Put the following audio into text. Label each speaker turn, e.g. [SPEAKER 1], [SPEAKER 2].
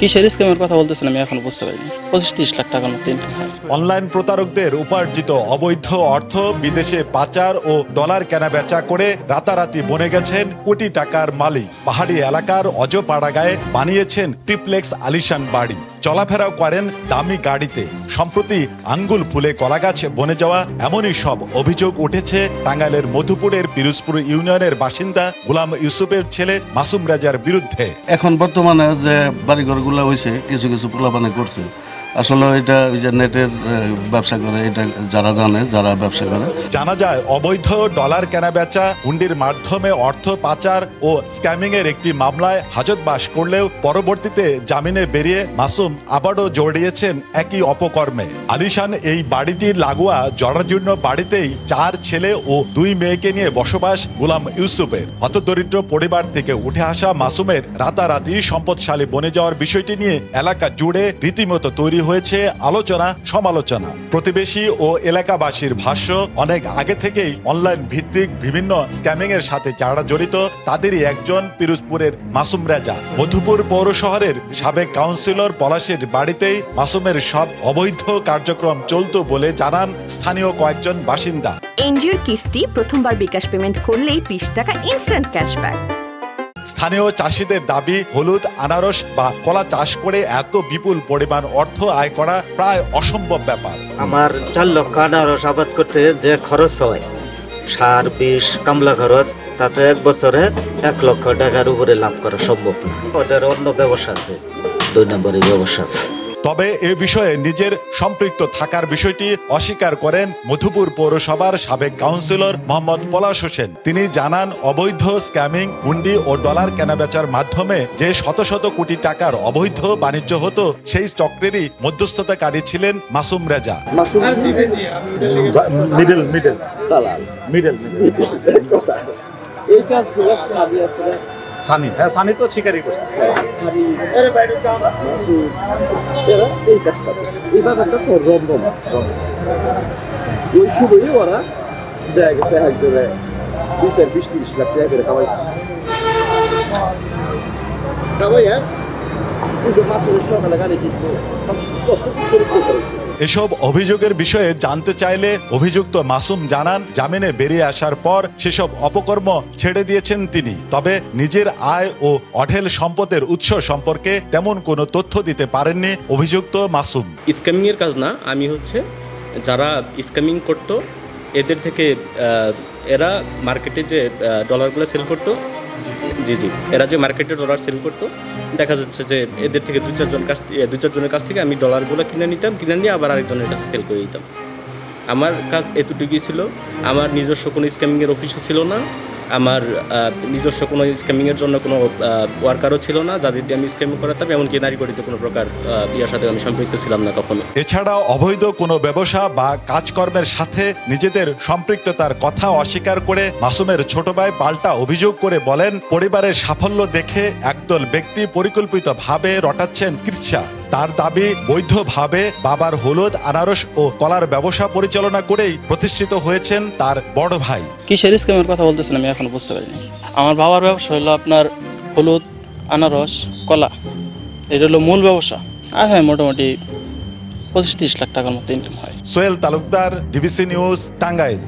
[SPEAKER 1] কিসের স্ক্যামের কথা বলতেছেন আমি এখন বুঝতে পারিনি। 25-30 লাখ টাকার মতো ইনকাম হয়।
[SPEAKER 2] অনলাইন প্রতারকদের উপার্জিত অবৈধ অর্থ বিদেশে পাচার ও ডলার কেনাবেচা করে রাতারাতি বনে গেছেন কোটি টাকার মালিক। পাহাড়ি এলাকার অজপাড়াগায়ে বানিয়েছেন ট্রিপ্লেক্স আলিশান বাড়ি, চলাফেরাও করেন দামি গাড়িতে। সম্প্রতি আঙ্গুল ফুলে কলাগাছ বনে যাওয়া এমনই সব অভিযোগ উঠেছে টাঙ্গাইলের মধুপুরের পিরোজপুর ইউনিয়নের বাসিন্দা গোলাম ইউসুফের ছেলে মাসুম রাজার বিরুদ্ধে।
[SPEAKER 3] এখন বর্তমানে যে বাড়িঘরগুলো হয়েছে কিছু কিছু পোলাপানে করছে, আসলে এটা ওই যে নেটের ব্যবসা করে, এটা যারা জানে, যারা ব্যবসা করে।
[SPEAKER 2] জানা যায় অবৈধ ডলার কেনাবেচা, হুন্ডির মাধ্যমে অর্থ পাচার ও স্ক্যামিং এর একটি মামলায় হাজতবাস করলেও পরবর্তীতে জামিনে বেরিয়ে মাসুম আবারও জড়িয়েছেন একই অপকর্মে। আলিশান এই বাড়িটির লাগোয়া জরাজীর্ণ বাড়িতেই 4 ছেলে ও 2 মেয়েকে নিয়ে বসবাস গোলাম ইউসুফের। হতদরিদ্র পরিবার থেকে উঠে আসা মাসুমের রাতারাতি সম্পদশালী বনে যাওয়ার বিষয়টি নিয়ে এলাকা জুড়ে রীতিমতো তৈরি হয়েছে আলোচনা সমালোচনা। প্রতিবেশী ও এলাকাবাসীর ভাষ্য, অনেক আগে থেকেই অনলাইন ভিত্তিক বিভিন্ন স্ক্যামিং এর সাথে যারা জড়িত তাদেরই একজন পিরোজপুরের মাসুম রাজা। মধুপুর পৌর শহরের সাবেক কাউন্সিলর পলাশের বাড়িতেই মাসুমের সব অবৈধ কার্যক্রম চলত বলে জানান স্থানীয় কয়েকজন বাসিন্দা।
[SPEAKER 4] এনজিওর কিস্তি প্রথমবার বিকাশ পেমেন্ট করলেই 20 টাকা ইনস্ট্যান্ট ক্যাশব্যাক।
[SPEAKER 2] স্থানীয় চাষিদের দাবি, হলুদ, আনারস বা কলা চাষ করে এত বিপুল পরিমাণ অর্থ আয় করা প্রায় অসম্ভব ব্যাপার।
[SPEAKER 5] আমার 4 লক্ষ আনারস আবাদ করতে যে খরচ হয়, সার, বিষ, কামলা খরচ, তাতে 1 বছরে 1 লক্ষ টাকার উপরে লাভ করা সম্ভব না। ওদের অন্য ব্যবসা আছে, 2 নম্বরের ব্যবসা আছে।
[SPEAKER 2] তবে এ বিষয়ে নিজের সম্পৃক্ত থাকার বিষয়টি অস্বীকার করেন মধুপুর পৌরসভার সাবেক কাউন্সিলর মোহাম্মদ পলাশ হোসেন। তিনি জানান, অবৈধ স্ক্যামিং, হুন্ডি ও ডলার কেনাবেচার মাধ্যমে যে শত শত কোটি টাকার অবৈধ বাণিজ্য হতো, সেই চক্রেরই মধ্যস্থতাকারী ছিলেন মাসুম রাজা।
[SPEAKER 5] এই কাজগুলো সাবি আছে,
[SPEAKER 2] সানি, হ্যাঁ সানি তো শিকারই করছে।
[SPEAKER 5] এরা এই কাজটা, এই ব্যাপারটা তো রমরমা। ওই শুধুই ওরা দেখা গেছে একজনে 20-30 লাখ টাকা করে কামাইছে। কামাইয়া কিন্তু মাসুমের সকালে গাড়ি কিন্তু কত শুরু করেছে।
[SPEAKER 2] এসব অভিযোগের বিষয়ে জানতে চাইলে অভিযুক্ত মাসুম জানান, জামিনে বেরিয়ে আসার পর সেসব অপকর্ম ছেড়ে দিয়েছেন তিনি। তবে নিজের আয় ও অঢেল সম্পদের উৎস সম্পর্কে তেমন কোনো তথ্য দিতে পারেননি অভিযুক্ত মাসুম।
[SPEAKER 6] স্ক্যামিং এর কাজ না, আমি হচ্ছে যারা স্ক্যামিং করতো এদের থেকে এরা মার্কেটে যে ডলারগুলো সেল করতো, জি এরা যে মার্কেটে ডলার সেল করতো, দেখা যাচ্ছে যে এদের থেকে 2-4 জনের কাছ থেকে আমি ডলারগুলো কিনে নিয়ে আবার আরেকজনের কাছে সেল করে দিতাম। আমার কাজ এতটুকুই ছিল। আমার নিজস্ব কোনো স্ক্যামিংয়ের অফিসও ছিল না, আমার নিজস্ব কোনো স্ক্যামিংয়ের জন্য কোনো ওয়ার্কারও ছিল না যাদের দিয়ে আমি স্ক্যামিং করাতাম। এমনকি নারীগঠিত কোনো প্রকার ইয়ার সাথে আমি সম্পৃক্ত ছিলাম না কখনো।
[SPEAKER 2] এছাড়াও অবৈধ কোনো ব্যবসা বা কাজকর্মের সাথে নিজেদের সম্পৃক্ততার কথা অস্বীকার করে মাসুমের ছোট ভাই পাল্টা অভিযোগ করে বলেন, পরিবারের সাফল্য দেখে একদল ব্যক্তি পরিকল্পিতভাবে রটাচ্ছেন কৃচ্ছা। তার দাবি, বৈধভাবে বাবার হলুদ, আনারস ও কলার ব্যবসা পরিচালনা করেই প্রতিষ্ঠিত হয়েছেন তার বড় ভাই।
[SPEAKER 1] কিসের স্ক্যামের কথা বলতেছেন আমি এখন বুঝতে পারিনি। আমার বাবার ব্যবসা হলো আপনার হলুদ, আনারস, কলা, এটা হলো মূল ব্যবসা। আর হ্যাঁ, মোটামুটি 25-30 লাখ টাকার মতো ইনকাম হয়।
[SPEAKER 2] Sohel Talukdar, DBC news, Tangail.